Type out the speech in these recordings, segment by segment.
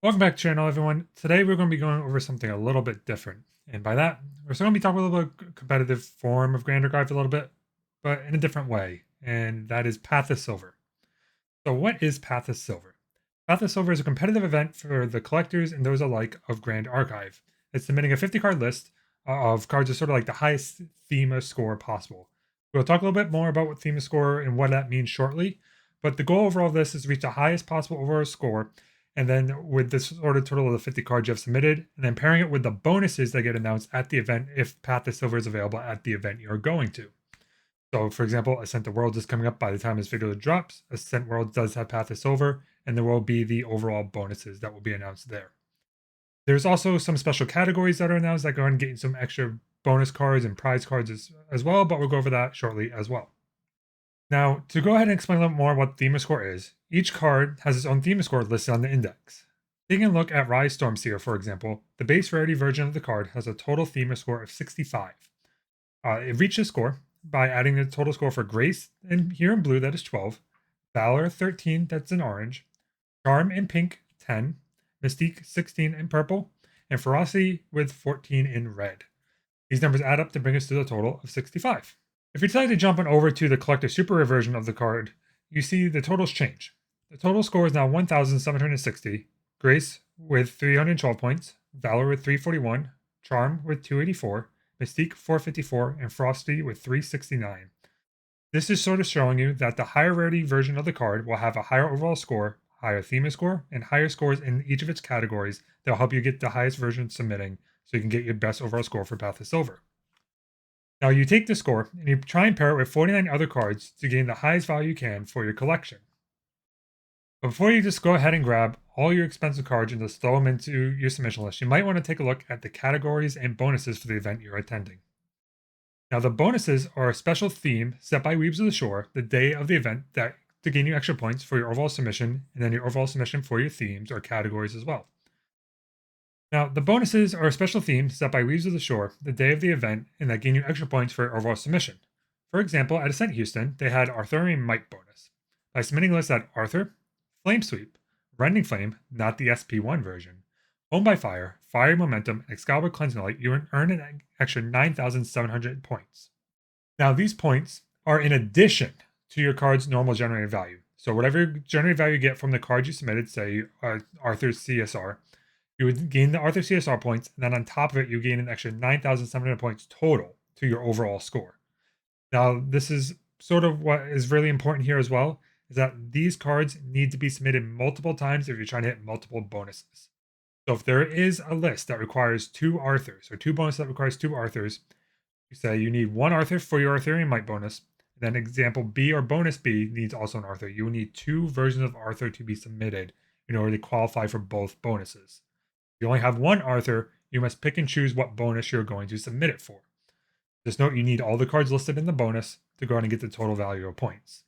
Welcome back to the channel, everyone. Today we're going to be going over something a little bit different. And by that, we're still going to be talking a little bit competitive form of Grand Archive a little bit, but in a different way. And that is Path of Silver. So what is Path of Silver? Path of Silver is a competitive event for the collectors and those alike of Grand Archive. It's submitting a 50 card list of cards with sort of like the highest Thema score possible. We'll talk a little bit more about what Thema score and what that means shortly, but the goal overall of this is to reach the highest possible overall score, and then with this sort of total of the 50 cards you have submitted, and then pairing it with the bonuses that get announced at the event if Path of Silver is available at the event you're going to. So, for example, Ascent of Worlds is coming up by the time this video drops. Ascent Worlds does have Path of Silver, and there will be the overall bonuses that will be announced there. There's also some special categories that are announced that go ahead and get you some extra bonus cards and prize cards as well, but we'll go over that shortly as well. Now, to go ahead and explain a little more what Thema Score is, each card has its own Thema Score listed on the index. Taking a look at Rise Stormseer, for example, the base rarity version of the card has a total Thema Score of 65. It reached the score by adding the total score for Grace here in blue, that is 12, Valor 13, that's in orange, Charm in pink 10, Mystique 16 in purple, and Ferocity with 14 in red. These numbers add up to bring us to the total of 65. If you decide to jump on over to the Collector Super Rare version of the card, you see the totals change. The total score is now 1,760, Grace with 312 points, Valor with 341, Charm with 284, Mystique 454, and Frosty with 369. This is sort of showing you that the higher rarity version of the card will have a higher overall score, higher Thema score, and higher scores in each of its categories that will help you get the highest version submitting so you can get your best overall score for Path of Silver. Now you take the score and you try and pair it with 49 other cards to gain the highest value you can for your collection. But before you just go ahead and grab all your expensive cards and just throw them into your submission list, you might want to take a look at the categories and bonuses for the event you're attending. Now the bonuses are a special theme set by Weebs of the Shore the day of the event that to gain you extra points for your overall submission, and then your overall submission for your themes or categories as well. Now, the bonuses are a special theme set by Weaves of the Shore the day of the event and that gain you extra points for your overall submission. For example, at Ascent Houston, they had Arthurian Might bonus. By submitting lists at Arthur, Flame Sweep, Rending Flame, not the SP1 version, Home by Fire, Fire Momentum, and Excalibur Cleansing Light, you earn an extra 9,700 points. Now, these points are in addition to your card's normal generated value. So, whatever generated value you get from the card you submitted, say Arthur's CSR, you would gain the Arthur CSR points, and then on top of it, you gain an extra 9,700 points total to your overall score. Now, this is sort of what is really important here as well, is that these cards need to be submitted multiple times if you're trying to hit multiple bonuses. So if there is a list that requires 2 Arthurs, or 2 bonuses that requires 2 Arthurs, you say you need 1 Arthur for your Arthurian Might bonus, then example B or bonus B needs also an Arthur. You will need 2 versions of Arthur to be submitted in order to qualify for both bonuses. If you only have 1 Arthur, you must pick and choose what bonus you're going to submit it for. Just note you need all the cards listed in the bonus to go ahead and get the total value of points.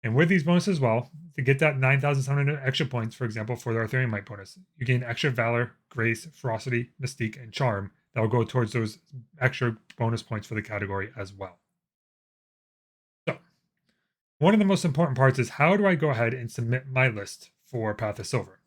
And with these bonuses as well, to get that 9,700 extra points, for example, for the Arthurian Might bonus, you gain extra Valor, Grace, Ferocity, Mystique, and Charm that will go towards those extra bonus points for the category as well. So, one of the most important parts is how do I go ahead and submit my list for Path of Silver?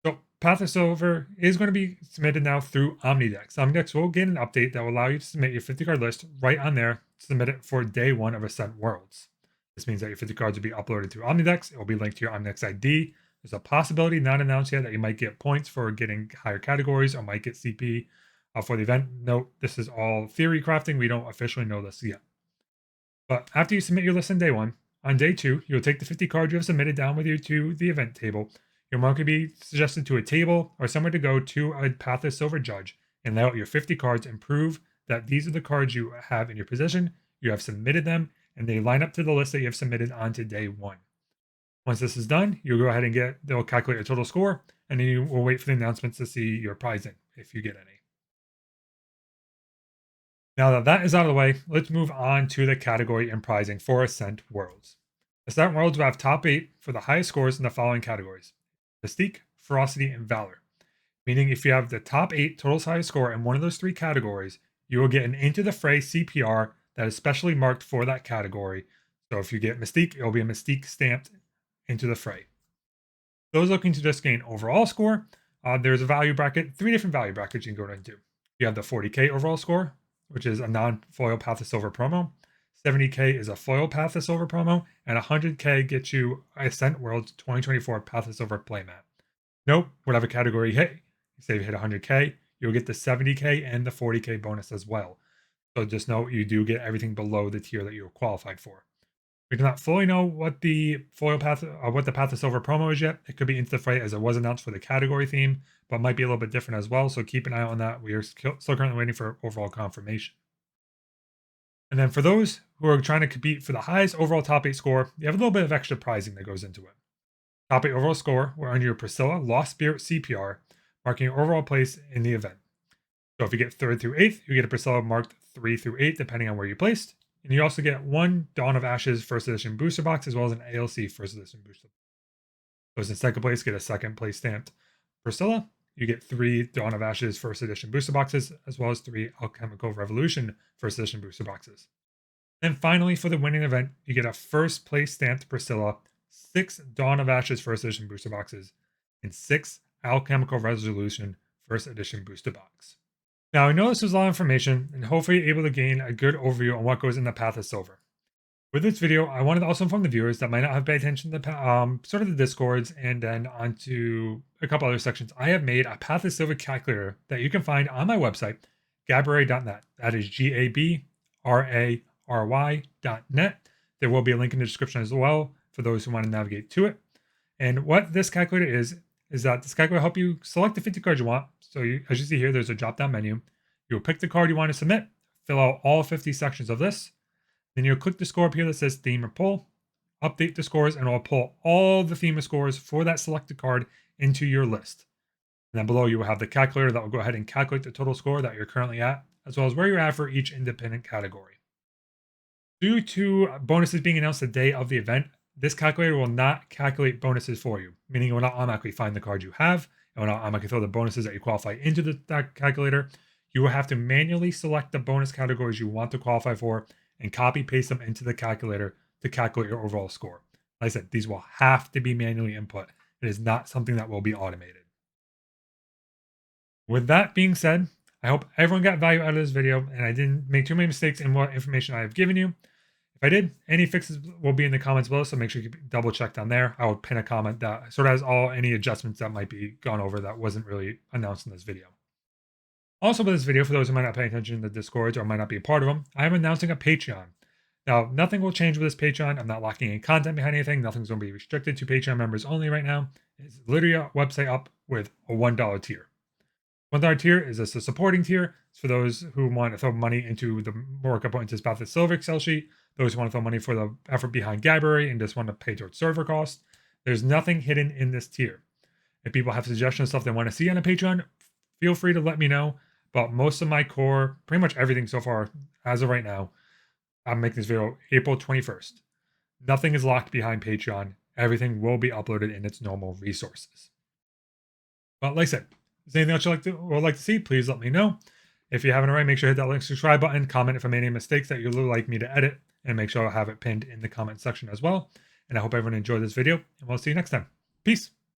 So, Path of Silver is going to be submitted now through Omnidex. Omnidex will get an update that will allow you to submit your 50 card list right on there, submit it for day 1 of Ascent Worlds. This means that your 50 cards will be uploaded through Omnidex. It will be linked to your Omnidex ID. There's a possibility, not announced yet, that you might get points for getting higher categories or might get CP for the event. Note, this is all theory crafting. We don't officially know this yet. But after you submit your list on day 1, on day 2, you'll take the 50 cards you have submitted down with you to the event table. Your mark could be suggested to a table or somewhere to go to a Path of Silver judge and lay out your 50 cards and prove that these are the cards you have in your possession, you have submitted them, and they line up to the list that you have submitted onto day 1. Once this is done, you'll go ahead and they'll calculate your total score, and then you will wait for the announcements to see your prizing, if you get any. Now that that is out of the way, let's move on to the category and prizing for Ascent Worlds. Ascent Worlds will have top 8 for the highest scores in the following categories: Mystique, Ferocity, and Valor. Meaning if you have the top 8 total highest score in one of those 3 categories, you will get an Into the Fray CPR that is specially marked for that category. So if you get Mystique, it will be a Mystique stamped Into the Fray. those looking to just gain overall score, there's a value bracket, 3 different value brackets you can go into. You have the 40K overall score, which is a non-foil Path to Silver promo. 70K is a foil Path to Silver promo, and 100K gets you Ascent World's 2024 Path to Silver playmat. Note, whatever category you hit, say you hit 100K, you'll get the 70K and the 40K bonus as well. So just note you do get everything below the tier that you're qualified for. We do not fully know what the foil path, what the Path to Silver promo is yet. It could be Into the Fray as it was announced for the category theme, but might be a little bit different as well. So keep an eye on that. We are still currently waiting for overall confirmation. And then for those who are trying to compete for the highest overall top 8 score, you have a little bit of extra prizing that goes into it. Top 8 overall score will earn you a Priscilla Lost Spirit CPR, marking your overall place in the event. So if you get 3rd through 8th, you get a Priscilla marked 3 through 8, depending on where you placed. And you also get 1 Dawn of Ashes First Edition booster box, as well as an ALC First Edition booster box. Those in second place get a second place stamped Priscilla. You get 3 Dawn of Ashes First Edition booster boxes, as well as 3 Alchemical Revolution First Edition booster boxes. And finally, for the winning event, you get a first place stamped Priscilla, 6 Dawn of Ashes First Edition booster boxes, and 6 Alchemical Resolution First Edition booster box. Now, I know this was a lot of information, and hopefully you're able to gain a good overview on what goes in the Path of Silver. With this video, I wanted to also inform the viewers that might not have paid attention to sort of the Discords and then onto a couple other sections. I have made a Path of Silver calculator that you can find on my website, gabray.net. That is GABRARY.net. There will be a link in the description as well for those who want to navigate to it. And what this calculator is that this calculator will help you select the 50 cards you want. So as you see here, there's a drop-down menu. You'll pick the card you want to submit, fill out all 50 sections of this. Then you'll click the score up here that says theme or pull, update the scores, and it'll pull all the theme scores for that selected card into your list. And then below you will have the calculator that will go ahead and calculate the total score that you're currently at, as well as where you're at for each independent category. Due to bonuses being announced the day of the event, this calculator will not calculate bonuses for you, meaning it will not automatically find the cards you have. It will not automatically throw the bonuses that you qualify into that calculator. You will have to manually select the bonus categories you want to qualify for and copy paste them into the calculator to calculate your overall score. Like I said, these will have to be manually input. It is not something that will be automated. With that being said, I hope everyone got value out of this video and I didn't make too many mistakes in what information I have given you. If I did, any fixes will be in the comments below, so make sure you double check down there. I will pin a comment that sort of has any adjustments that might be gone over that wasn't really announced in this video. Also with this video, for those who might not pay attention to the Discords or might not be a part of them, I am announcing a Patreon. Now, nothing will change with this Patreon. I'm not locking any content behind anything. Nothing's going to be restricted to Patreon members only right now. It's literally a website up with a $1 tier. $1 tier is just a supporting tier. It's for those who want to throw money into the more components of Path to Silver Excel sheet, those who want to throw money for the effort behind Gabbery and just want to pay towards server costs. There's nothing hidden in this tier. If people have suggestions, stuff they want to see on a Patreon, feel free to let me know. But most of my core, pretty much everything so far, as of right now, I'm making this video April 21st. Nothing is locked behind Patreon. Everything will be uploaded in its normal resources. But like I said, if there's anything else you would like to see, please let me know. If you haven't already, make sure to hit that link subscribe button, comment if I made any mistakes that you'd like me to edit, and make sure I'll have it pinned in the comment section as well. And I hope everyone enjoyed this video, and we'll see you next time. Peace.